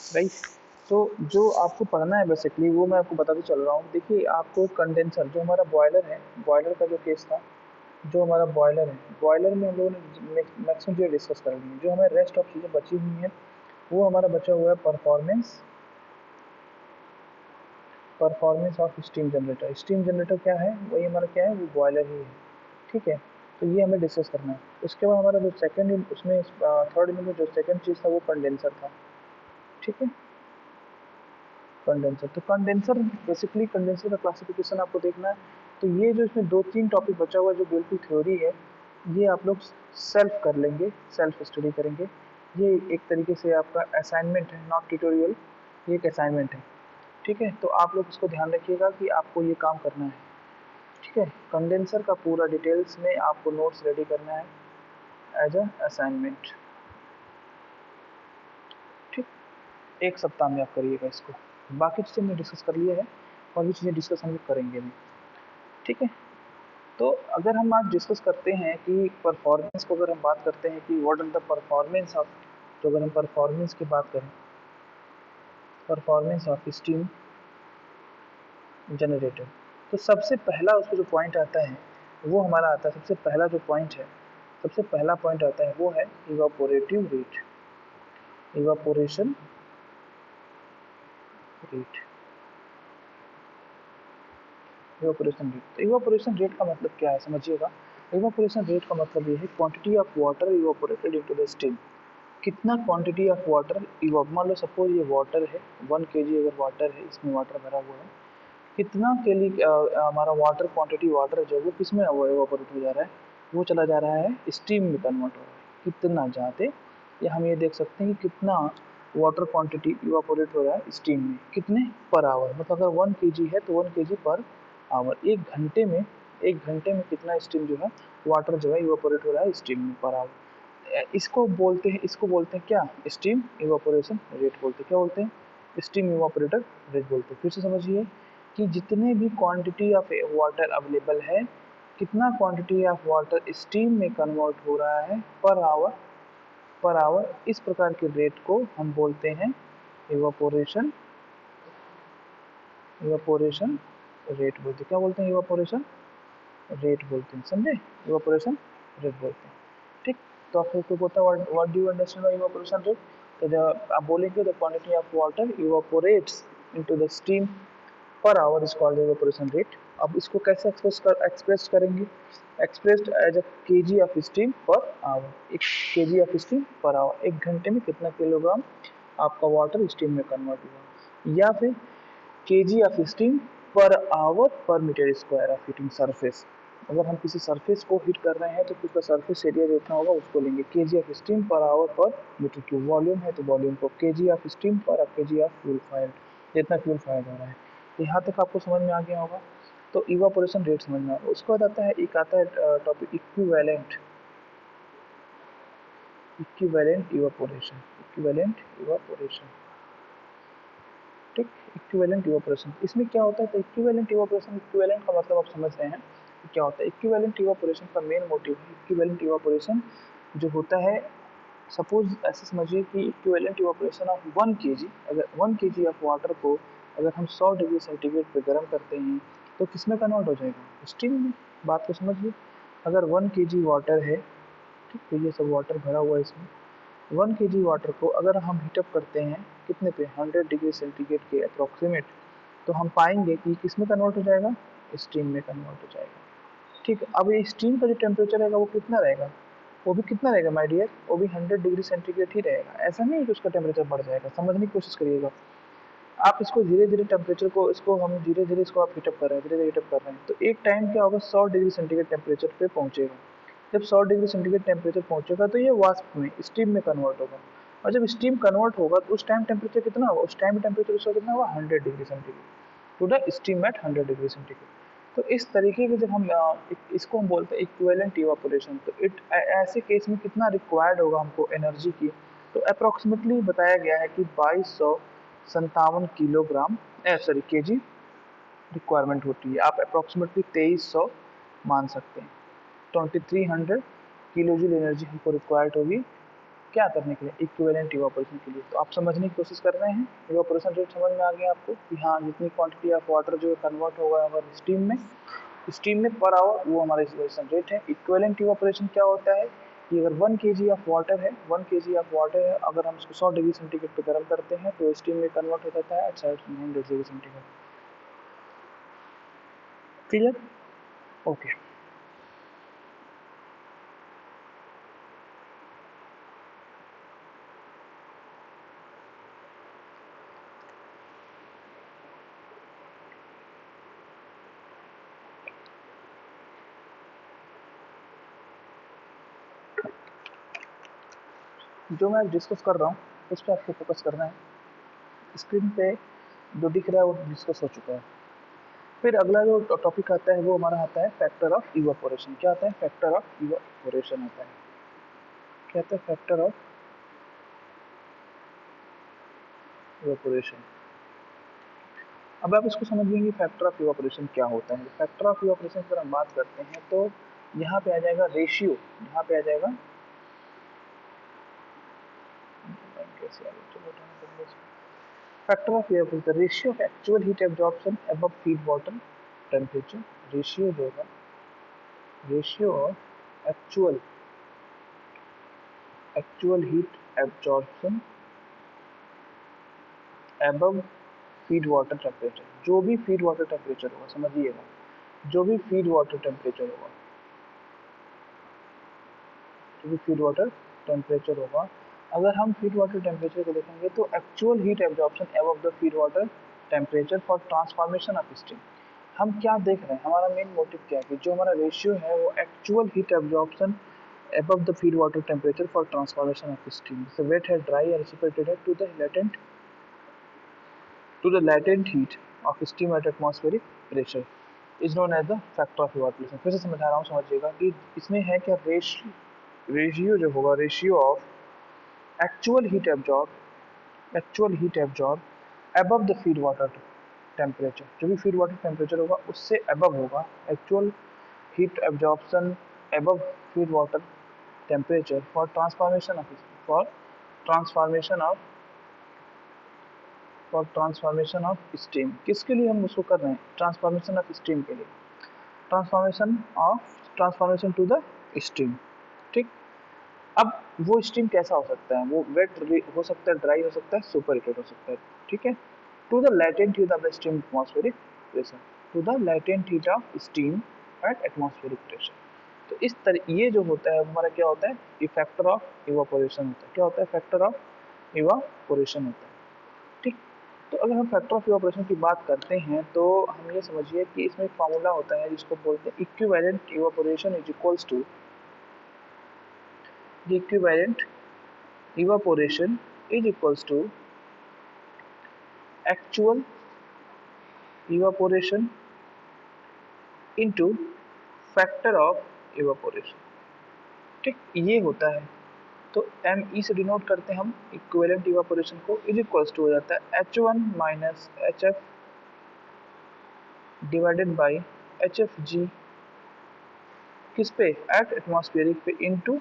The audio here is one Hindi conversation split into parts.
राइट। तो जो आपको पढ़ना है बेसिकली वो मैं आपको बताते चल रहा हूँ। देखिए आपको कंडेंसर जो हमारा बॉयलर है, बॉयलर का जो केस था, जो हमारा बॉयलर है, बॉयलर में हम लोगों ने मैक्सिमम चीज़ें डिस्कस कर ली हैं। जो हमें रेस्ट ऑफ चीज़ें बची हुई हैं वो हमारा बचा हुआ है performance, performance of steam generator. Steam generator क्या है, वही हमारा क्या है, वो बॉयलर ही है। ठीक है, तो ये हमें डिस्कस करना है। उसके बाद हमारा जो सेकंड उसमें थर्ड में जो सेकंड चीज़ था वो कंडेंसर था। ठीक है, कंडेंसर, तो कंडेंसर बेसिकली कंडेंसर का क्लासिफिकेशन आपको देखना है। तो ये जो इसमें दो तीन टॉपिक बचा हुआ है जो बिल्कुल थ्योरी है, ये आप लोग सेल्फ कर लेंगे, सेल्फ स्टडी करेंगे। ये एक तरीके से आपका असाइनमेंट है, नॉट ट्यूटोरियल, ये एक असाइनमेंट है। ठीक है, तो आप लोग इसको ध्यान रखिएगा कि आपको ये काम करना है। ठीक है, कंडेंसर का पूरा डिटेल्स में आपको नोट्स रेडी करना है एज अ असाइनमेंट। ठीक, एक सप्ताह में आप करिएगा इसको। बाकी चीज़ें हमने डिस्कस कर लिया है और भी चीज़ें डिस्कस हम लोग करेंगे भी। ठीक है, तो अगर हम आज डिस्कस करते हैं कि परफॉर्मेंस को, अगर हम बात करते हैं कि what are the performance of, तो अगर हम परफॉर्मेंस की बात करें, परफॉर्मेंस ऑफ स्टीम जनरेटर, तो सबसे पहला उसका जो पॉइंट आता है वो हमारा आता है, सबसे पहला जो पॉइंट है, सबसे पहला पॉइंट आता है वो है evaporative rate, evaporation rate, evaporation rate. तो इवापोरेशन रेट का मतलब क्या है समझिएगा। इवापोरेशन रेट का मतलब ये है quantity of water evaporated into the steam. कितना क्वांटिटी ऑफ वाटर मान लो सपोज ये वाटर है, 1 kg अगर वाटर है, इसमें वाटर भरा हुआ है, कितना के लिए हमारा वाटर क्वांटिटी, वाटर जो है वो किस में इवापोरेट हो जा रहा है, वो चला जा रहा है स्टीम में कन्वर्ट हो रहा है, कितना ज़्यादा, या हम ये देख सकते हैं कि कितना वाटर क्वांटिटी इवापोरेट हो रहा है स्टीम में, कितने पर आवर, मतलब अगर 1 kg है तो 1 kg पर आवर, एक घंटे में, एक घंटे में कितना स्टीम जो है, वाटर जो है इवापोरेट हो रहा है स्टीम में पर आवर। इसको बोलते हैं, इसको बोलते हैं क्या, स्टीम इवापोरेशन रेट बोलते हैं। क्या बोलते हैं, स्टीम इवापोरेटर रेट बोलते हैं। फिर से समझिए कि जितने भी क्वांटिटी ऑफ वाटर अवेलेबल है, कितना क्वांटिटी ऑफ वाटर स्टीम में कन्वर्ट हो रहा है पर आवर, पर आवर, इस प्रकार के रेट को हम बोलते हैं इवापोरेशन, इवापोरेशन रेट बोलते हैं। क्या बोलते हैं, इवापोरेशन रेट बोलते हैं, समझे, इवापोरेशन रेट बोलते हैं। ठीक, तो आपको पता है what do you understand by evaporation rate. तो जब आप बोलेंगे the quantity of water evaporates into the steam per hour is called evaporation rate. अब इसको कैसे एक्सप्रेस करेंगे, expressed as a KG of steam per hour, एक KG of steam per hour, एक घंटे में कितना किलोग्राम आपका वाटर स्टीम में कन्वर्ट हुआ, या फिर KG of steam per hour per metre square of heating surface. अगर हम किसी सरफेस को हीट कर रहे हैं तो उसका सरफेस एरिया जितना होगा उसको लेंगे, KG of steam per hour per metre cube. Volume है तो वॉल्यूम को, केजी ऑफ स्टीम पर केजी ऑफ फ्यूल फायर्ड, जितना फ्यूल फायर्ड हो रहा है। यहाँ तक आपको समझ में आ गया होगा। तो इवापोरेशन रेट समझ में आ गया। उसके बाद आता है, एक आता है topic equivalent, equivalent evaporation, equivalent evaporation. ठीक, इक्विवेलेंट इवापोरेशन, इसमें क्या होता है, तो इक्विवेलेंट इवापोरेशन, इक्विवेलेंट का मतलब आप समझ रहे हैं कि क्या होता है। इक्विवेलेंट इवापोरेशन का मेन मोटिव है, इक्विवेलेंट इवापोरेशन जो होता है, सपोज ऐसे समझिए कि इक्विवेलेंट इवापोरेशन ऑफ 1 kg, अगर 1 kg ऑफ वाटर को अगर हम 100 डिग्री सेंटीग्रेड पे गर्म करते हैं तो किस में कन्वर्ट हो जाएगा, स्टीम में। बात को समझिए, अगर 1 kg वाटर है, ठीक, तो ये सब वाटर भरा हुआ है इसमें, 1 kg वाटर को अगर हम हीटअप करते हैं कितने पे, 100 डिग्री सेंटीग्रेड के अप्रॉक्सीमेट, तो हम पाएंगे कि किस में कन्वर्ट हो जाएगा, स्टीम में कन्वर्ट हो जाएगा। ठीक, अब ये स्टीम का जो टेम्परेचर रहेगा वो कितना रहेगा, वो भी कितना रहेगा माय डियर, वो भी 100 डिग्री सेंटीग्रेड ही रहेगा। ऐसा नहीं है कि उसका टेम्परेचर बढ़ जाएगा, समझने की कोशिश करिएगा। आप इसको धीरे धीरे टेम्परेचर को, इसको हम धीरे धीरे इसको आप हीटअप कर रहे हैं, धीरे धीरे हीटअप कर रहे हैं, तो एक टाइम क्या होगा, 100 डिग्री सेंटीग्रेड टेम्परेचर पे पहुंचेगा। जब 100 डिग्री सेंटीग्रेड टेम्परेचर पहुंचेगा तो ये वाष्प में, स्टीम में कन्वर्ट होगा। और जब स्टीम कन्वर्ट होगा तो उस टाइम टेम्परेचर कितना होगा, उस टाइम टेम्परेचर उसका कितना होगा, 100 degree centigrade, to the steam at 100 degree centigrade. तो इस तरीके के जब हम इसको हम बोलते हैं इक्विवेलेंट इवापोरेशन। तो ऐसे केस में कितना रिक्वायर्ड होगा हमको एनर्जी की, तो अप्रोक्सीमेटली बताया गया है कि 2257 किलोग्राम, सॉरी केजी रिक्वायरमेंट होती है। आप अप्रोक्सीमेटली 2300 मान सकते हैं, 2300 किलो जूल एनर्जी हमको रिक्वायर्ड होगी क्या करने के लिए, इक्विवेलेंट इवापोरेशन के लिए। तो आप समझने की कोशिश कर रहे हैं, इवापोरेशन रेट समझ में आ गया आपको कि हाँ जितनी क्वांटिटी ऑफ वाटर जो कन्वर्ट होगा हमारे स्टीम में पर आवर, वो हमारा इवापोरेशन रेट है। इक्विवेलेंट इवापोरेशन क्या होता है कि अगर 1 kg ऑफ वाटर है, 1 kg ऑफ वाटर है, अगर हम उसको 100 डिग्री सेंटीग्रेड पे गर्म करते हैं तो स्टीम में कन्वर्ट हो जाता है at 100 degree centigrade. Clear? Okay. जो मैं डिस्कस कर रहा हूँ उस पर आपको फोकस करना है। स्क्रीन पे जो दिख रहा है वो डिस्कस हो चुका है। फिर अगला जो टॉपिक आता है वो हमारा आता है फैक्टर ऑफ इवापोरेशन। क्या आता है? फैक्टर ऑफ इवापोरेशन आता है। क्या आता है? Factor of evaporation. अब आप इसको समझ लेंगे फैक्टर ऑफ इवापोरेशन क्या होता है। फैक्टर ऑफ इवापोरेशन की अगर हम बात करते हैं तो यहाँ पे आ जाएगा रेशियो, यहाँ पे आ जाएगा factor of evaporation, ratio of actual heat absorption above feed water temperature. Ratio जो होगा, ratio of actual heat absorption above feed water temperature. जो भी फीड वाटर टेम्परेचर होगा, समझिएगा, जो भी फीड वाटर टेम्परेचर होगा, जो भी फीड वाटर टेम्परेचर होगा, अगर हम फीड वाटर टेम्परेचर को देखेंगे तो actual heat absorption above the feed water temperature for transformation of steam. हम क्या देख रहे हैं, हमारा मेन मोटिव क्या है कि जो हमारा रेशियो है वो actual heat absorption above the feed water temperature for transformation of steam. The wet है, dry है, reciprocated to the latent heat of steam at atmospheric pressure is known as the factor of evaporation। फिर से समझा रहा हूँ, समझिएगा कि इसमें है क्या, रेशियो जो होगा, ratio of actual heat absorb above the feed water temperature. जो भी फीड वाटर टेम्परेचर होगा उससे अबव होगा actual heat absorption above feed water temperature for transformation of transformation of steam. किसके लिए हम उसको कर रहे हैं? ट्रांसफॉर्मेशन ऑफ स्टीम के लिए, ट्रांसफॉर्मेशन टू द स्टीम। ठीक। अब वो स्टीम कैसा हो सकता है? वो वेट हो सकता है, ड्राई हो सकता है, सुपर हीटेड हो सकता है। ठीक है। To the latent heat of the steam atmospheric pressure, to the latent heat of steam at atmospheric pressure. तो इस तरह ये जो होता है हमारा क्या होता है, ये फैक्टर ऑफ इवापोरेशन होता है। क्या होता है? फैक्टर ऑफ इवापोरेशन होता है। ठीक। तो अगर हम फैक्टर ऑफ इवापोरेशन की बात करते हैं तो हम ये समझिए कि इसमें एक फार्मूला होता है जिसको बोलते हैं equivalent evaporation is equals to, the equivalent evaporation is equals to actual evaporation into factor of evaporation। ठीक, ये होता है। तो एम ई से डिनोट करते हैं हम इक्विवेलेंट इवापोरेशन को, इज इक्वल्स टू हो जाता है H one minus H F divided by H F जी, किस पे? एट एटमॉस्फेरिक पे, इंटू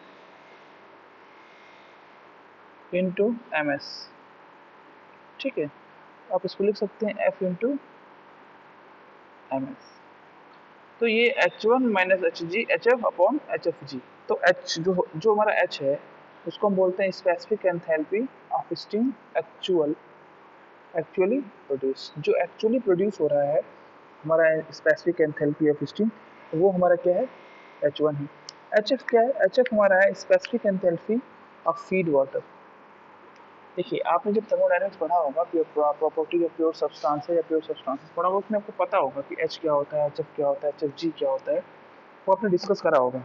एम एस। ठीक है, आप इसको लिख सकते हैं एफ इंटू एम एस। तो ये H one minus H G, H F upon H F G. तो एच जो हमारा एच है उसको हम बोलते हैं specific enthalpy of steam actually produce. जो एक्चुअली प्रोड्यूस हो रहा है हमारा स्पेसिफिक एंथैल्पी ऑफ स्टीम, वो हमारा क्या है? एच वन है। एच एफ क्या है? एच एफ हमारा है specific enthalpy of feed water. देखिए, आपने जब थर्मोडायनेमिक्स पढ़ा होगा, प्रॉपर्टी ऑफ प्योर सब्सटेंस या प्योर सब्सटेंस पढ़ा होगा, उसमें आपको पता होगा कि एच क्या होता है, एच एफ क्या होता है, एच एफ जी क्या होता है, वो आपने डिस्कस करा होगा।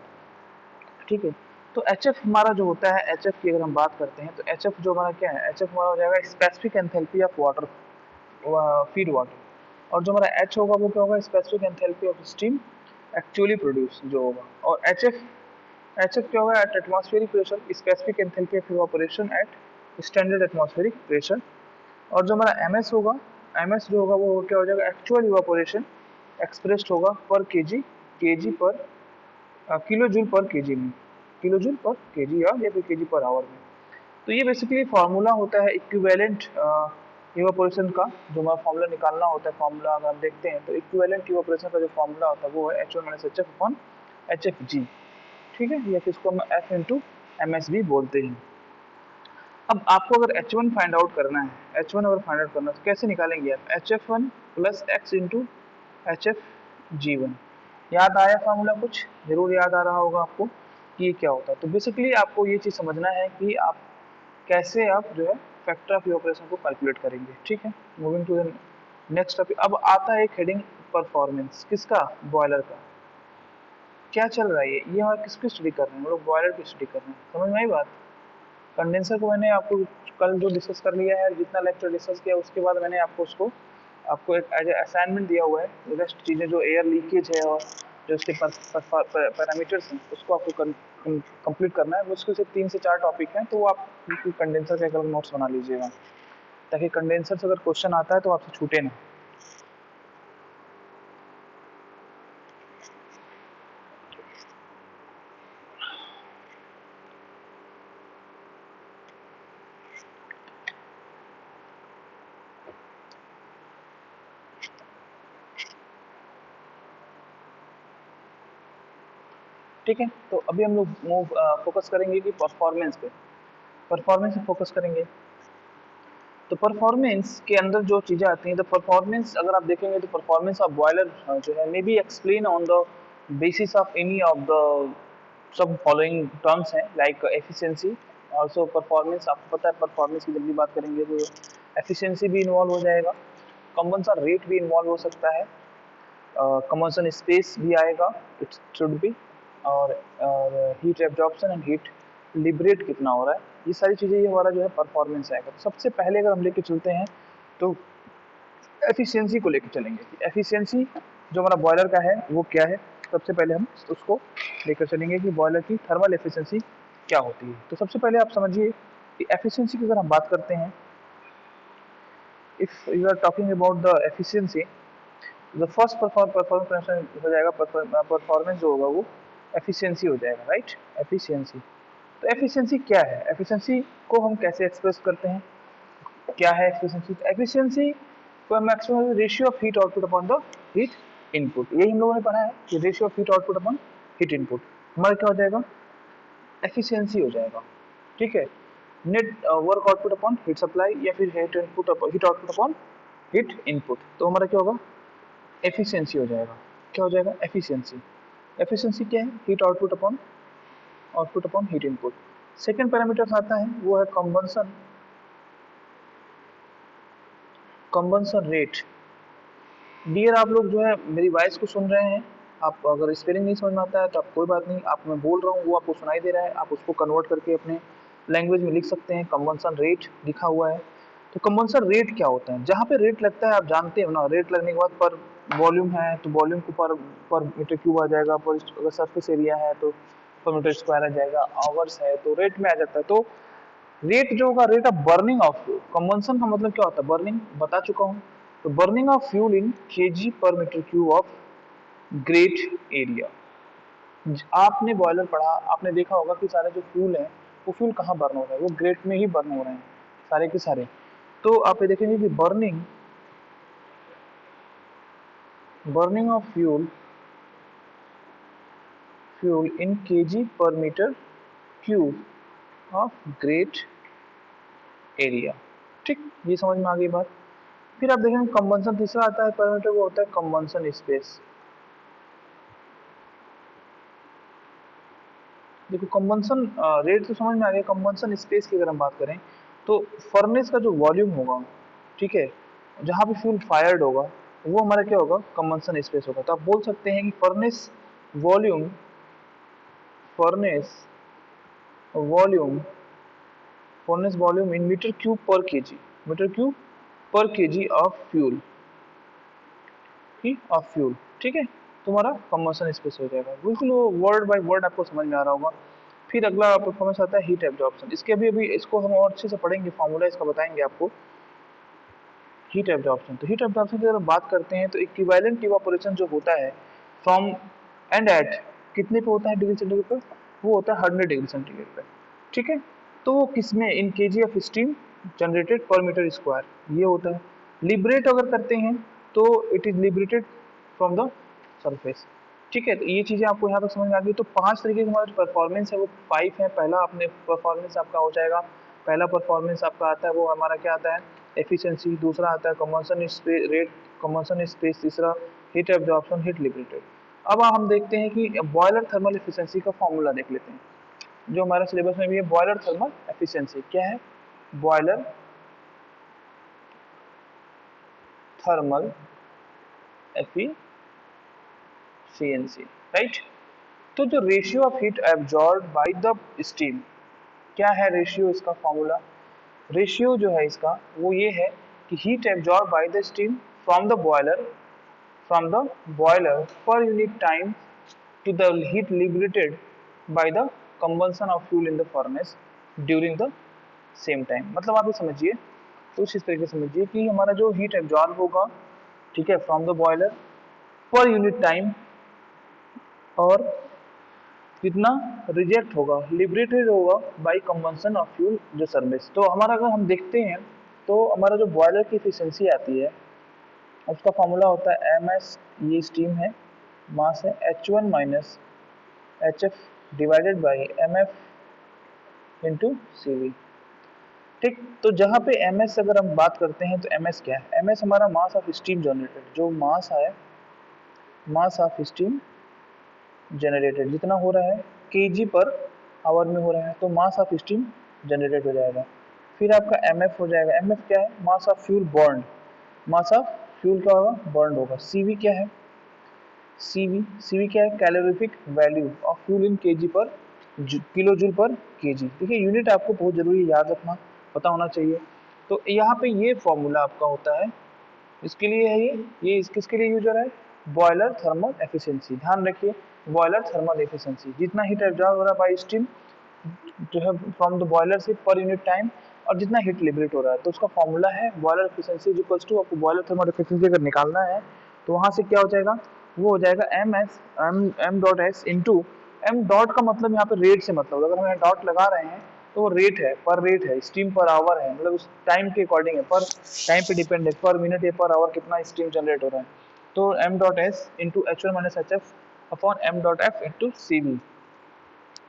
ठीक है। तो एच एफ हमारा जो होता है, एच एफ की अगर हम बात करते हैं तो एच एफ जो हमारा क्या है, एच एफ हमारा हो जाएगा specific enthalpy of water, feed water. और जो हमारा एच होगा वो क्या होगा? Specific enthalpy of steam actually produce जो होगा। और एच एफ क्या होगा? At atmospheric pressure, specific enthalpy of evaporation at standard atmospheric pressure. और जो हमारा एम एस होगा, एम एस जो होगा वो क्या हो जाएगा? एक्चुअल इवापोरेशन एक्सप्रेस्ड होगा पर के जी पर किलो जूल पर के जी में, किलो जूल पर के जी या फिर के जी पर आवर में। तो ये बेसिकली फार्मूला होता है इक्विवेलेंट इवापोरेशन का। जो हमारा फार्मूला निकालना होता है, फार्मूला अगर हम देखते हैं तो इक्विवेलेंट इवापोरेशन का जो फार्मूला होता है वो है H1 minus H F upon H F जी, ठीक है, या फिर इसको हम एफ इंटू एम एस भी बोलते हैं। अब आपको अगर H1 फाइंड आउट करना है, H1 अगर फाइंड आउट करना है तो कैसे निकालेंगे आप? HF1 plus x into H F जी वन। याद आया फार्मूला? कुछ जरूर याद आ रहा होगा आपको कि ये क्या होता है। तो बेसिकली आपको ये चीज़ समझना है कि आप कैसे आप जो है फैक्टर ऑफ ऑपरेशन को कैलकुलेट करेंगे, ठीक है। Moving to the next topic. अब आता है एक हेडिंग परफॉर्मेंस, किसका? बॉयलर का। क्या चल रहा है ये हमारा किसकी स्टडी कर रहे हैं? हम लोग बॉयलर की स्टडी कर रहे हैं, समझ में आई बात? कंडेंसर को मैंने आपको कल जो डिस्कस कर लिया है, जितना लेक्चर डिस्कस किया उसके बाद मैंने आपको एक एज ए असाइनमेंट दिया हुआ है। रेस्ट चीज़ें जो एयर लीकेज है और जो उसके पैरामीटर्स हैं उसको आपको कंप्लीट करना है। मुश्किल से 3 से 4 टॉपिक हैं, तो वो आप कंडेंसर के अगर नोट्स बना लीजिएगा, ताकि कंडेंसर से अगर क्वेश्चन आता है तो आपसे छूटे ना। ठीक है, तो अभी हम लोग फोकस करेंगे कि परफॉर्मेंस पे, परफॉर्मेंस पे फोकस करेंगे। तो परफॉर्मेंस के अंदर जो चीज़ें आती हैं, तो परफॉर्मेंस अगर आप देखेंगे तो परफॉर्मेंस ऑफ बॉयलर जो है may be explain on the basis of any of the sub following terms हैं, लाइक एफिशिएंसी, ऑल्सो परफॉर्मेंस। आपको पता है परफॉर्मेंस की जब भी बात करेंगे तो एफिशिएंसी भी इन्वॉल्व हो जाएगा, कंबंसन रेट भी इन्वॉल्व हो सकता है, कंबंसन स्पेस भी आएगा, इट शुड बी, और heat absorption and heat liberate कितना हो रहा है, ये सारी चीज़ें ये हमारा जो है परफॉर्मेंस आएगा। तो सबसे पहले अगर हम लेके चलते हैं तो एफिशिएंसी को लेकर चलेंगे। एफिशिएंसी जो हमारा बॉयलर का है वो क्या है, सबसे पहले हम उसको लेकर चलेंगे कि बॉयलर की थर्मल एफिशिएंसी क्या होती है। तो सबसे पहले आप समझिए कि एफिशिएंसी की अगर हम बात करते हैं, if you are talking about the efficiency, the first performance हो जाएगा, परफॉर्मेंस जो होगा वो एफिशिएंसी हो जाएगा, राइट। एफिशिएंसी, तो एफिशिएंसी क्या है? एफिशिएंसी को हम कैसे एक्सप्रेस करते हैं? क्या है एफिशिएंसी? एफिशिएंसी को हम express ratio of heat output upon the heat input, यही हम लोगों ने पढ़ा है कि ratio of heat output upon heat input हमारा क्या हो जाएगा? एफिशिएंसी हो जाएगा, ठीक है। Net work output upon heat supply या फिर heat output upon heat input, तो हमारा क्या होगा? एफिशिएंसी हो जाएगा। क्या हो जाएगा? एफिशिएंसी। एफिशिएंसी क्या है? Heat output upon heat input. Second parameter आता है वो है कंबंसन रेट। डियर आप लोग जो है मेरी वॉइस को सुन रहे हैं, आप अगर स्पेलिंग नहीं समझ में आता है तो आप कोई बात नहीं, आप मैं बोल रहा हूँ वो आपको सुनाई दे रहा है, आप उसको कन्वर्ट करके अपने लैंग्वेज में लिख सकते हैं। कंबंसन रेट लिखा हुआ है। तो कंबंसन रेट क्या होता है? जहाँ पे रेट लगता है आप जानते हो ना, रेट लगने के बाद पर वॉल्यूम है तो वॉल्यूम को पर मीटर क्यूब आ जाएगा, पर अगर सरफेस एरिया है तो पर मीटर स्क्वायर आ जाएगा, आवर्स है तो रेट में आ जाता है। तो रेट जो होगा, rate of burning of fuel. Combustion का मतलब क्या होता है? बर्निंग बता चुका हूँ। तो burning of fuel in KG per metre cube of grate area. आपने बॉयलर पढ़ा, आपने देखा होगा कि सारे जो फ्यूल हैं वो फ्यूल कहाँ बर्न हो रहे हैं? वो ग्रेट में ही बर्न हो रहे हैं सारे के सारे। तो आप ये देखेंगे कि burning of fuel in KG per metre cube of grate area, ठीक, ये समझ में आ गई बात। फिर आप देखेंगे कंबंसन तीसरा आता है पैरामीटर, वो होता है कंबंसन स्पेस। देखो कंबंसन रेट तो समझ में आ गया, कंबंसन स्पेस की अगर हम बात करें तो फर्नेस का जो वॉल्यूम होगा, ठीक है, जहाँ पे फ्यूल फायर्ड होगा वो हमारा क्या होगा? कंबंसन स्पेस होगा। तो आप बोल सकते हैं कि volume furnace volume furnace volume in meter cube per KG, meter cube per KG of fuel, ठीक है। तुम्हारा कंबंसन स्पेस हो जाएगा। बिल्कुल वो वर्ड बाय वर्ड आपको समझ में आ रहा होगा। फिर अगला परफॉर्मेंस आता है हीट एब्जॉर्प्शन। इसके अभी इसको हम और अच्छे से पढ़ेंगे, फॉर्मूला इसका बताएंगे आपको। हीट एब्जॉर्प्शन, तो हीट एब्जॉर्प्शन की अगर बात करते हैं तो इक्विवेलेंट इवापोरेशन जो होता है फ्रॉम एंड एट कितने पे होता है डिग्री सेंटीग्रेड पे? वो होता है 100 डिग्री सेंटीग्रेड पे, ठीक है। तो वो किस में, इन केजी ऑफ स्टीम जनरेटेड पर मीटर स्क्वायर ये होता है। लिबरेट अगर करते हैं तो it is liberated from the surface. ठीक है, तो ये चीज़ें आपको यहाँ तक समझ में आ गई। तो 5 तरीके की हमारा जो परफॉर्मेंस है वो 5 है। पहला अपने परफॉर्मेंस आपका हो जाएगा, पहला परफॉर्मेंस आपका आता है वो हमारा क्या आता है, एफिशिएंसी। दूसरा आता है कंबंशन रेट, कंबंशन स्पेस। तीसरा हीट एब्जॉर्प्शन, हीट लिबरेटेड। अब हम देखते हैं कि बॉयलर थर्मल एफिशिएंसी का फॉर्मूला देख लेते हैं, जो हमारे सिलेबस में भी है। बॉयलर थर्मल एफिशिएंसी क्या है, बॉयलर थर्मल एफिशिएंसी, राइट। तो जो ratio of heat absorb by the steam, क्या है रेशियो, इसका फॉर्मूला, रेशियो जो है इसका वो ये है कि heat absorb by the steam from the boiler, from the boiler per unit time to the heat liberated by the combustion of fuel in the furnace during the same time। मतलब आप ये समझिए, तो इस तरीके से समझिए कि हमारा जो हीट एब्जॉर्ब होगा, ठीक है, from the boiler per unit time, और कितना रिजेक्ट होगा, लिबरेटेड होगा बाय कंबंशन ऑफ फ्यूल जो सर्विस। तो हमारा अगर हम देखते हैं तो हमारा जो बॉयलर की एफिशिएंसी आती है उसका फॉर्मूला होता है एम एस, ये स्टीम है, मास है H1 minus H F divided by M F into C V. ठीक, तो जहाँ पे एम एस अगर हम बात करते हैं तो एम एस क्या है, एम एस हमारा मास ऑफ स्टीम जनरेटेड, जो मास है, मास ऑफ स्टीम जनरेटेड जितना हो रहा है केजी पर आवर में हो रहा है, तो मास ऑफ स्टीम जनरेटेड हो जाएगा। फिर आपका एम एफ हो जाएगा, एम एफ क्या है, mass of fuel burn, mass of fuel क्या होगा, बर्न होगा। सी वी क्या है, सीवी क्या है, calorific value of fuel in KG पर किलो जूल पर केजी। देखिए यूनिट आपको बहुत जरूरी याद रखना, पता होना चाहिए। तो यहाँ पे ये फॉर्मूला आपका होता है, इसके लिए है ये किसके लिए यूज हो रहा है, बॉयलर थर्मल एफिशिएंसी। ध्यान रखिए, बॉयलर थर्मल एफिशिएंसी, जितना हीट एब्जॉर्ब हो रहा है बाय स्टीम जो है फ्रॉम द बॉयलर से पर यूनिट टाइम, और जितना हीट लिबरेट हो रहा है, तो उसका फॉर्मूला है बॉयलर एफिशिएंसी इक्वल्स टू, आपको बॉयलर थर्मल एफिशिएंसी अगर निकालना है तो वहां से क्या हो जाएगा, वो हो जाएगा M dot S into, M dot का मतलब यहाँ पे रेट से मतलब, अगर हम यहाँ डॉट लगा रहे हैं तो वो रेट है, पर रेट है, स्टीम पर आवर है, मतलब उस टाइम के अकॉर्डिंग है, पर टाइम पे डिपेंड है, पर मिनट या पर आवर कितना स्टीम जनरेट हो रहा है। तो M dot S into H one minus H F upon M dot F into C V.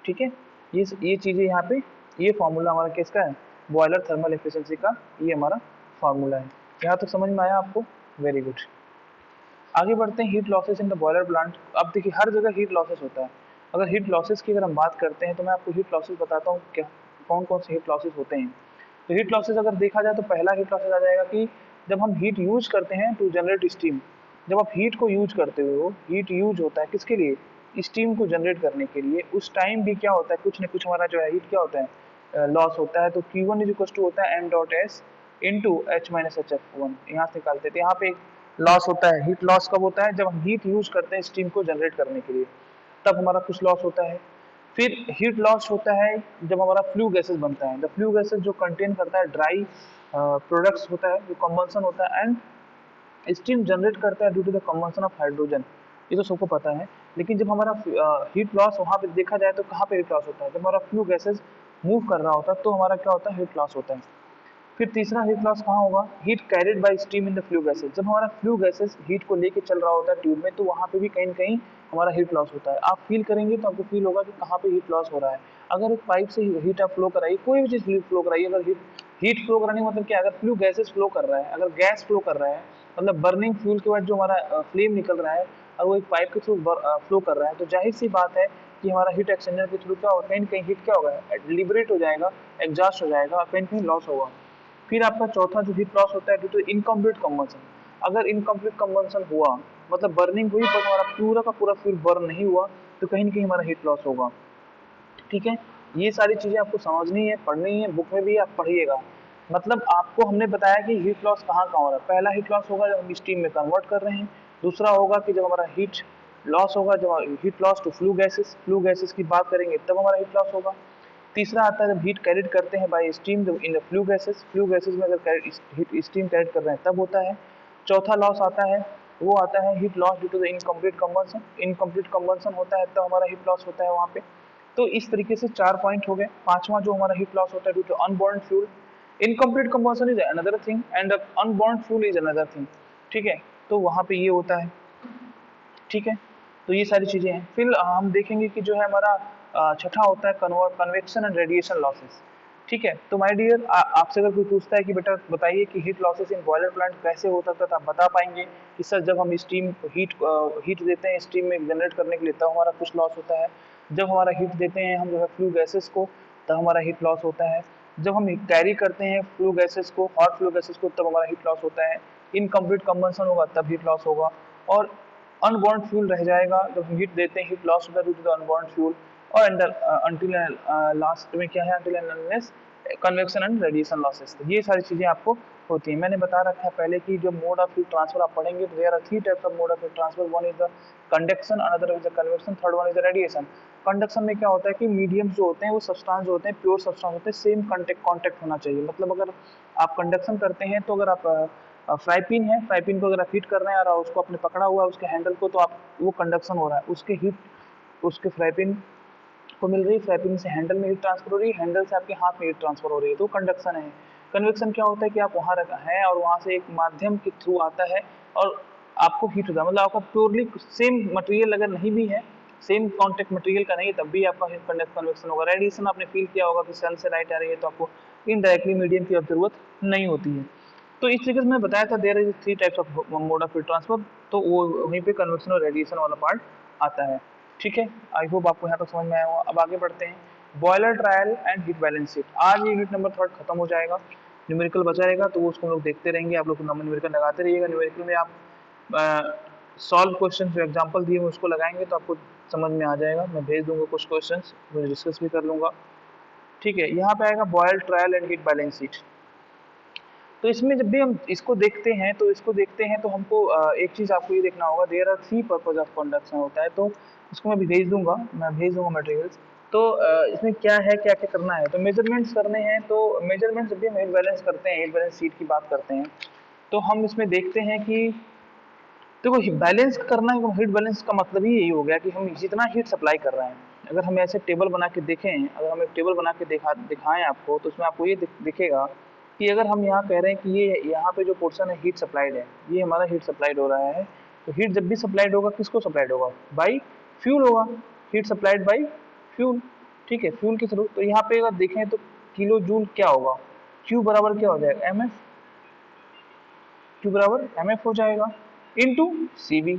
ठीक है, ये चीजें यहाँ पे, ये फॉर्मूला हमारा किसका है, बॉयलर थर्मल एफिशिएंसी का, ये हमारा फॉर्मूला है। यहाँ तक समझ में आया आपको, वेरी गुड। आगे बढ़ते हैं, heat losses in the boiler plant. अब देखिए हर जगह हीट लॉसेस होता है। अगर हीट लॉसेस की अगर हम बात करते हैं तो मैं आपको हीट लॉसेस बताता हूँ क्या, कौन कौन से हीट लॉसेस होते हैं। तो हीट लॉसेस अगर देखा जाए तो पहला हीट लॉसेस आ जाएगा कि जब हम हीट यूज करते हैं टू जनरेट स्टीम, जब आप हीट को यूज करते हो, हीट यूज होता है किसके लिए, स्टीम को जनरेट करने के लिए, उस टाइम भी क्या होता है, कुछ न कुछ हमारा जो है हीट क्या होता है, लॉस होता है। तो Q1 इज इक्वल टू होता है M dot S into H minus H F one, यहाँ से निकालते थे। यहाँ पे लॉस होता है, हीट लॉस कब होता है, जब हम हीट यूज करते हैं स्टीम को जनरेट करने के लिए, तब हमारा कुछ लॉस होता है। फिर हीट लॉस होता है जब हमारा फ्लू गैसेस बनता है, द फ्लू गैसेस जो कंटेन करता है ड्राई प्रोडक्ट्स होता है, जो कंबंशन होता है, एंड स्टीम जनरेट करता है due to the combustion of hydrogen, ये तो सबको पता है। लेकिन जब हमारा हीट लॉस वहाँ पे देखा जाए तो कहाँ पे हीट लॉस होता है, जब हमारा फ्लू गैसेस मूव कर रहा होता है तो हमारा क्या होता है, हीट लॉस होता है। फिर तीसरा हीट लॉस कहाँ होगा, heat carried by steam in the flue gases, जब हमारा फ्लू गैसेस हीट को लेके चल रहा होता है ट्यूब में, तो वहाँ पे भी कहीं ना कहीं हमारा हीट लॉस होता है। आप फील करेंगे तो आपको फील होगा कि कहाँ पे हीट लॉस हो रहा है। अगर एक पाइप से हीट आप फ्लो कराइए, कोई भी चीज़ हीट फ्लो कराइए, अगर हीट फ्लो कराने मतलब क्या, अगर फ्लू गैसेस फ्लो कर रहा है, अगर गैस फ्लो कर रहा है, मतलब बर्निंग फ्यूल के बाद जो हमारा फ्लेम निकल रहा है, और वो एक पाइप के थ्रू फ्लो कर रहा है, तो जाहिर सी बात है कि हमारा हीट एक्सचेंजर के थ्रू क्या होगा, कहीं ना कहीं हीट क्या होगा, लिबरेट हो जाएगा, एग्जॉस्ट हो जाएगा, और कहीं ना कहीं लॉस होगा। फिर आपका चौथा जो हीट लॉस होता है ड्यू टू इनकम्प्लीट कंबंशन, अगर इनकम्प्लीट कंबंशन हुआ, मतलब बर्निंग हुई पर हमारा पूरा का पूरा फ्यूल बर्न नहीं हुआ, तो कहीं ना कहीं हमारा हीट लॉस होगा। ठीक है, ये सारी चीजें आपको समझनी है, पढ़नी है, बुक में भी आप पढ़िएगा। मतलब आपको हमने बताया कि हीट लॉस कहाँ कहाँ हो रहा है। पहला हीट लॉस होगा जब हम स्टीम में कन्वर्ट कर रहे हैं, दूसरा होगा कि जब हमारा हीट लॉस होगा, जब heat loss to flue gases की बात करेंगे तब हमारा हीट लॉस होगा। तीसरा आता है जब हीट कैरिड करते हैं bye steam in the flue gases में अगर हीट स्टीम कैरिड कर रहे हैं तब होता है। चौथा लॉस आता है, वो आता है heat loss due to the incomplete combustion, incomplete combustion होता है तब हमारा हीट लॉस होता है वहाँ पे। तो इस तरीके से 4 पॉइंट हो गए। पांचवा जो हमारा हीट लॉस होता है due to unburned fuel, incomplete combustion is another thing and unburned fuel is another thing. ठीक है, तो वहां पे ये होता है। ठीक है, तो ये सारी चीजें हैं। फिर हम देखेंगे कि जो है हमारा छठा होता है कन्वेक्शन एंड रेडिएशन लॉसेस। ठीक है, तो माय डियर आपसे अगर कोई पूछता है कि बेटा बताइए कि heat losses in boiler plant कैसे होता था, तो आप बता पाएंगे कि सर जब हम स्टीम हीट देते हैं स्टीम में जनरेट करने के लिए तब हमारा कुछ लॉस होता है। जब हमारा हीट देते हैं हम जो है फ्लू गैसेस को, तब हमारा हीट लॉस होता है। जब हम कैरी करते हैं फ्लू गैसेस को, हॉट फ्लू गैसेस को, तब हमारा हीट लॉस होता है। इनकम्प्लीट कंबंशन होगा तब हीट लॉस होगा। और अनबॉन्ड फ्यूल रह जाएगा, जब हम हीट देते हैं हीट लॉस होता है due to the unburned fuel. और अंडर अंटिल लास्ट में क्या है, until and unless convection and radiation losses. ये सारी चीजें आपको होती है। मैंने बता रखा है पहले कि जो मोड ऑफ हीट ट्रांसफर आप पढ़ेंगे तो there are three types of mode of heat transfer. One is the conduction, another is the convection, third one is the radiation. Conduction में क्या होता है कि मीडियम जो होते हैं वो सब्सटेंस जो होते हैं प्योर सब्सटेंस होते हैं, सेम कांटेक्ट होना चाहिए। मतलब अगर आप कंडक्शन करते हैं तो अगर आप फ्राई पिन है, फ्राई पिन को अगर आप हीट कर रहे हैं और उसको आपने पकड़ा हुआ है उसके हैंडल को, तो आप वो कंडक्शन हो रहा है, उसके हीट उसके फ्राई पिन को मिल रही है, फ्राई पिन से हैंडल में हीट ट्रांसफर हो रही है, हैंडल से आपके हाथ में हीट ट्रांसफर हो रही है, तो कंडक्शन है। कन्वेक्शन क्या होता है कि आप वहाँ हैं और वहाँ से एक माध्यम के थ्रू आता है और आपको हीट होता है। मतलब आपका प्योरली सेम मटेरियल अगर नहीं भी है, सेम कॉन्टेक्ट मटेरियल का नहीं है, तब भी आपका कन्वेक्शन होगा। रेडिएशन आपने फील किया होगा कि सन से लाइट आ रही है तो आपको इनडायरेक्टली मीडियम की जरूरत नहीं होती है। तो इस तरीके से मैं बताया था there is three types of mode of heat transfer, तो वो वहीं पे कन्वेक्शन और रेडिएशन वाला पार्ट आता है। ठीक है, आई होप आपको यहाँ तक समझ में आया होगा। अब आगे बढ़ते हैं, boiler trial and heat balance sheet. आज ये यूनिट नंबर 3 खत्म हो जाएगा, न्यूमेरिकल बचा रहेगा, तो वो उसको हम लोग देखते रहेंगे। आप लोग न्यूमेरिकल लगाते रहिएगा। न्यूमेरिकल में आप सॉल्व क्वेश्चन जो एग्जाम्पल दिए उसको लगाएंगे तो आपको समझ में आ जाएगा। मैं भेज दूंगा कुछ क्वेश्चन, मुझे डिस्कस भी कर लूंगा। ठीक है, यहाँ पे आएगा boiler trial and heat balance sheet. तो इसमें जब भी हम इसको देखते हैं तो हमको एक चीज आपको ये देखना होगा, there are three purpose of conduction होता है। तो इसको मैं भेज दूंगा मटेरियल्स। तो इसमें क्या है, क्या क्या करना है, तो मेजरमेंट्स करने हैं। तो मेजरमेंट जब भी हम हीट बैलेंस करते हैं, हीट बैलेंस शीट की बात करते हैं, तो हम इसमें देखते हैं कि देखो बैलेंस करना है। हीट बैलेंस का मतलब ही यही हो गया कि हम जितना हीट सप्लाई कर रहे हैं, अगर हम ऐसे टेबल बना के देखें, अगर हम एक टेबल बना के दिखाएं आपको, तो उसमें आपको ये दिखेगा कि अगर हम यहाँ कह रहे हैं कि ये यहाँ पे जो पोर्शन है हीट सप्लाइड है, ये हमारा हीट सप्लाइड हो रहा है। तो हीट जब भी सप्लाइड होगा किसको सप्लाइड होगा, बाई फ्यूल होगा। Heat supplied by fuel. ठीक है, फ्यूल के थ्रू। तो यहाँ पे अगर देखें तो किलो जूल क्या होगा, क्यू बराबर क्या हो जाएगा, एम एफ। क्यू बराबर एम एफ हो जाएगा इंटू सी वी।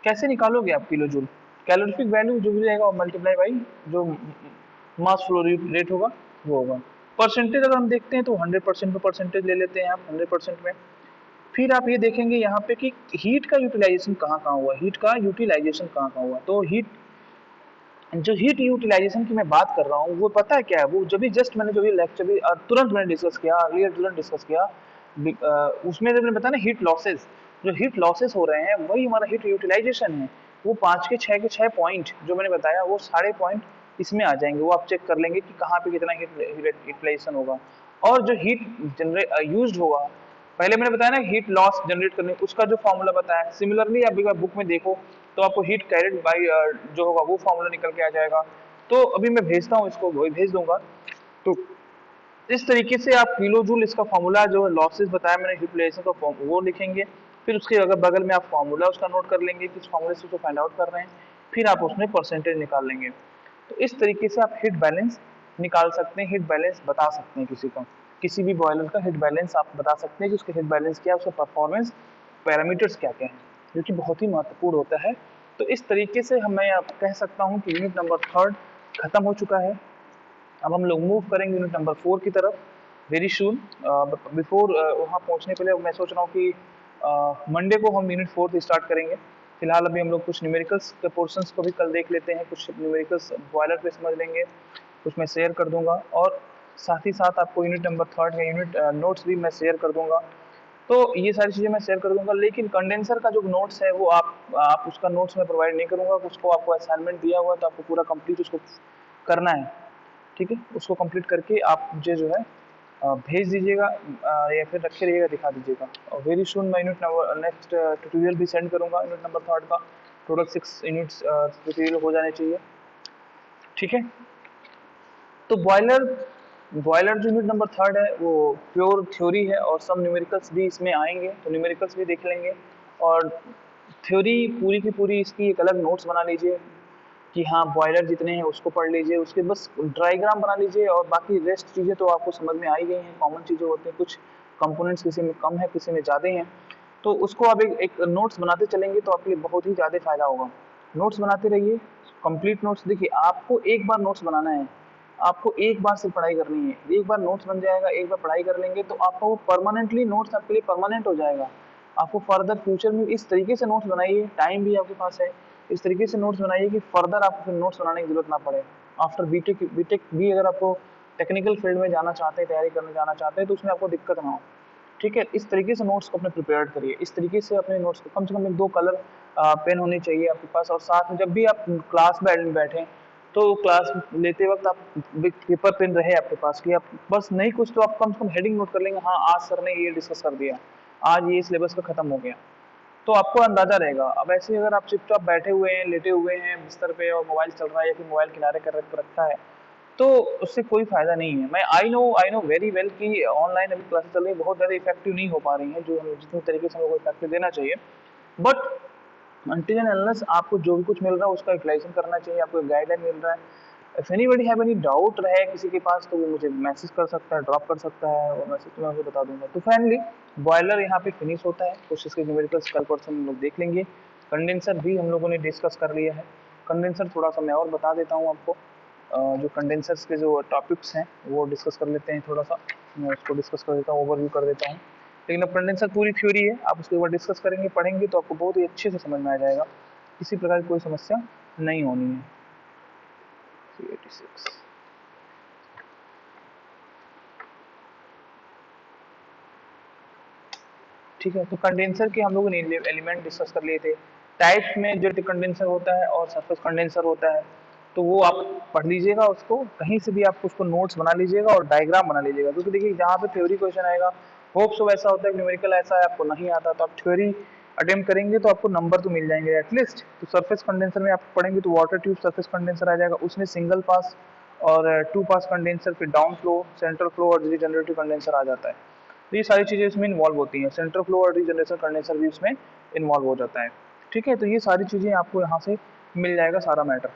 कैसे निकालोगे आप किलो जूल, कैलोरीफिक वैल्यू जो भी रहेगा मल्टीप्लाई बाई जो मास फ्लो रेट होगा वो होगा। परसेंटेज अगर हम देखते हैं तो 100% पे परसेंटेज ले लेते हैं आप, 100% में। फिर आप ये देखेंगे यहाँ पे कि हीट का यूटिलाइजेशन कहाँ कहाँ हुआ, हीट का यूटिलाइजेशन कहाँ कहाँ हुआ। तो जो हीट यूटिलाइजेशन की मैं बात कर रहा हूँ वो पता है क्या है, वो जब भी जस्ट मैंने जो भी लेक्चर भी तुरंत मैंने डिस्कस किया, अर्लियर तुरंत डिस्कस किया, उसमें जब मैंने बताया ना हीट लॉसेस, जो हीट लॉसेस हो रहे हैं वही हमारा हीट यूटिलाइजेशन है। वो 5 के 6 पॉइंट जो मैंने बताया वो सारे पॉइंट इसमें आ जाएंगे। वो आप चेक कर लेंगे कि कहाँ पे कितना हीट यूटिलाइजेशन होगा। और जो हीट जनरेट यूज होगा, पहले मैंने बताया ना हीट लॉस जनरेट करने उसका जो फॉर्मूला बताया, सिमिलरली आप एक बार बुक में देखो तो आपको हीट कैरिड बाई जो होगा वो फॉर्मूला निकल के आ जाएगा। तो अभी मैं भेजता हूँ, इसको वही भेज दूंगा। तो इस तरीके से आप किलो जूल इसका फॉर्मूला जो लॉसेस बताया मैंने यूटिलाइजेशन का वो लिखेंगे। फिर उसके अगर बगल में आप फॉर्मूला उसका नोट कर लेंगे, किस फॉर्मूले से उसको फाइंड आउट कर रहे हैं, फिर आप उसमें परसेंटेज निकाल लेंगे। तो इस तरीके से आप हीट बैलेंस निकाल सकते हैं, हीट बैलेंस बता सकते हैं किसी का, किसी भी बॉयलर का हीट बैलेंस आप बता सकते हैं कि उसका हीट बैलेंस क्या है, उसका परफॉर्मेंस पैरामीटर्स क्या क्या हैं, जो कि बहुत ही महत्वपूर्ण होता है। तो इस तरीके से मैं कह सकता हूँ कि यूनिट नंबर 3 खत्म हो चुका है। अब हम लोग मूव करेंगे यूनिट नंबर 4 की तरफ वेरी शून। बिफोर वहाँ पहुँचने के लिए मैं सोच रहा हूँ कि मंडे को हम यूनिट 4 स्टार्ट करेंगे। फिलहाल अभी हम लोग कुछ न्यूमेरिकल्स के पोर्शंस को भी कल देख लेते हैं, कुछ न्यूमेरिकल्स बॉयलर पे समझ लेंगे, कुछ मैं शेयर कर दूंगा। और साथ ही साथ आपको यूनिट नंबर 3 का यूनिट नोट्स भी मैं शेयर कर दूंगा। तो ये सारी चीज़ें मैं शेयर कर दूंगा, लेकिन कंडेंसर का जो नोट्स है वो आप उसका नोट्स मैं प्रोवाइड नहीं करूंगा। उसको आपको असाइनमेंट दिया हुआ है तो आपको पूरा कंप्लीट उसको करना है। ठीक है, उसको कंप्लीट करके आप मुझे जो है भेज दीजिएगा या फिर रखे रहिएगा, दिखा दीजिएगा। और वेरी सुन मैं यूनिट नंबर नेक्स्ट ट्यूटोरियल भी सेंड करूंगा यूनिट नंबर 3 का। टोटल 6 यूनिट्स ट्यूटोरियल हो जाने चाहिए। ठीक है। तो बॉयलर बॉयलर जो यूनिट नंबर थर्ड है वो प्योर थ्योरी है और सब न्यूमेरिकल्स भी इसमें आएंगे, तो न्यूमेरिकल्स भी देख लेंगे। और थ्योरी पूरी की पूरी इसकी एक अलग नोट्स बना लीजिए कि हाँ बॉयलर जितने हैं उसको पढ़ लीजिए, उसके बस डायग्राम बना लीजिए और बाकी रेस्ट चीज़ें तो आपको समझ में आ ही गई हैं। कॉमन चीज़ें होती हैं, कुछ कंपोनेंट्स किसी में कम है किसी में ज़्यादा हैं, तो उसको आप एक नोट्स बनाते चलेंगे तो आपके लिए बहुत ही ज़्यादा फायदा होगा। नोट्स बनाते रहिए, कंप्लीट नोट्स। देखिए आपको एक बार नोट्स बनाना है, आपको एक बार से पढ़ाई करनी है, एक बार नोट्स बन जाएगा, एक बार पढ़ाई कर लेंगे तो आपका वो परमानेंटली नोट्स आपके लिए परमानेंट हो जाएगा। आपको फर्दर फ्यूचर में इस तरीके से नोट्स बनाइए, टाइम भी आपके पास है, इस तरीके से नोट्स बनाइए कि फर्दर आपको फिर नोट्स बनाने की जरूरत ना पड़े। आफ्टर बीटेक भी अगर आपको टेक्निकल फील्ड में जाना चाहते हैं, तैयारी करने जाना चाहते हैं, तो उसमें आपको दिक्कत ना हो। ठीक है, इस तरीके से नोट्स को अपने प्रिपेयर करिए, इस तरीके से अपने नोट्स को कम से कम एक दो कलर पेन होनी चाहिए आपके पास। और साथ में जब भी आप क्लास में बैठे तो क्लास लेते वक्त आप पेपर पेन रहे आपके पास कि आप बस नहीं कुछ तो आप कम से कम हेडिंग नोट कर लेंगे, हाँ आज सर ने ये डिस्कस कर दिया, आज ये सिलेबस का खत्म हो गया, तो आपको अंदाजा रहेगा। अब ऐसे ही अगर आप चुपचाप बैठे हुए हैं, लेटे हुए हैं बिस्तर पे और मोबाइल चल रहा है या फिर मोबाइल किनारे कर रखा है, तो उससे कोई फायदा नहीं है। मैं आई नो वेरी वेल कि ऑनलाइन अभी क्लासेस चल रही है, बहुत ज़्यादा इफेक्टिव नहीं हो पा रही हैं जो हमें जितने तरीके से हम लोग को इफेक्टिव देना चाहिए, बट अनटिल एंड अनलेस आपको जो भी कुछ मिल रहा है उसका यूटिलाइजेशन करना चाहिए, आपको गाइडलाइन मिल रहा है। If anybody have any doubt रहे किसी के पास तो वो मुझे मैसेज कर सकता है, ड्रॉप कर सकता है, और मैसेज तो मैं उसे बता दूंगा। तो फाइनली बॉयलर यहाँ पे फिनिश होता है, कुछ इसके न्यूमेरिकल्स कल परसों हम लोग देख लेंगे। कंडेंसर भी हम लोगों ने डिस्कस कर लिया है। कंडेंसर थोड़ा सा मैं और बता देता हूँ आपको, जो कंडेंसर्स के जो टॉपिक्स हैं वो डिस्कस कर लेते हैं, थोड़ा सा मैं उसको डिस्कस कर देता हूँ, ओवरव्यू कर देता हूँ। लेकिन अब कंडेंसर पूरी थ्योरी है, आप उसके ऊपर डिस्कस करेंगे पढ़ेंगे तो आपको बहुत ही अच्छे से समझ में आ जाएगा, किसी प्रकार की कोई समस्या नहीं होनी है। 386 ठीक है। तो कंडेंसर के हम लोगों ने एलिमेंट डिस्कस कर लिए थे। टाइप्स में जेट कंडेंसर होता है और सरफेस कंडेंसर होता है, तो वो आप पढ़ लीजिएगा, उसको कहीं से भी आप उसको नोट्स बना लीजिएगा और डायग्राम बना लीजिएगा, क्योंकि देखिए जहाँ पे थ्योरी क्वेश्चन आएगा होप सो वैसा होता है, न्यूमेरिकल ऐसा है आपको नहीं आता तो आप थ्योरी अटेम्प्ट करेंगे तो आपको नंबर तो मिल जाएंगे एटलीस्ट। तो सरफेस कंडेंसर में आप पढ़ेंगे तो वाटर ट्यूब सरफेस कंडेंसर आ जाएगा, उसमें सिंगल पास और टू पास कंडेंसर, फिर डाउन फ्लो, सेंट्रल फ्लो और रीजनरेटिव कंडेंसर आ जाता है। तो ये सारी चीज़ें इसमें इन्वॉल्व होती हैं, सेंट्रल फ्लो और रीजनरेशन कंडेंसर भी इसमें इन्वॉल्व हो जाता है। ठीक है, तो ये सारी चीज़ें आपको यहाँ से मिल जाएगा सारा मैटर,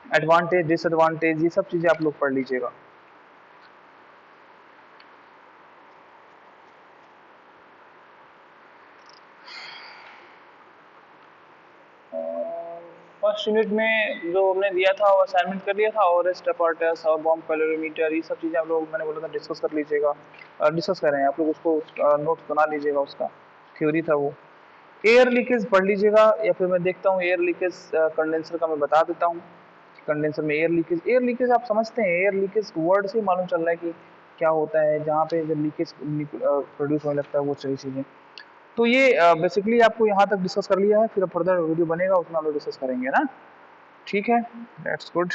एडवांटेज डिसएडवांटेज ये सब चीज़ें आप लोग पढ़ लीजिएगा। फर्स्ट यूनिट में जो हमने दिया था वो असाइनमेंट कर लिया था, और स्टेपर्टस और बॉम्ब कैलोरीमीटर ये सब चीज़ें आप लोग मैंने बोला था डिस्कस कर लीजिएगा, डिस्कस कर रहे हैं आप लोग, उसको नोट्स बना लीजिएगा, उसका थ्योरी था वो। एयर लीकेज पढ़ लीजिएगा, या फिर मैं देखता हूँ एयर लीकेज कंडेंसर का मैं बता देता हूँ। कंडेंसर में एयर लीकेज आप समझते हैं, एयर लीकेज वर्ड से मालूम चल रहा है कि क्या होता है, जहाँ पे जब लीकेज प्रोड्यूस होने लगता है वो सारी चीज़ें। तो ये बेसिकली आपको यहाँ तक डिस्कस कर लिया है, फिर फर्दर वीडियो बनेगा उसमें हम लोग डिस्कस करेंगे ना। ठीक है, दैट्स गुड।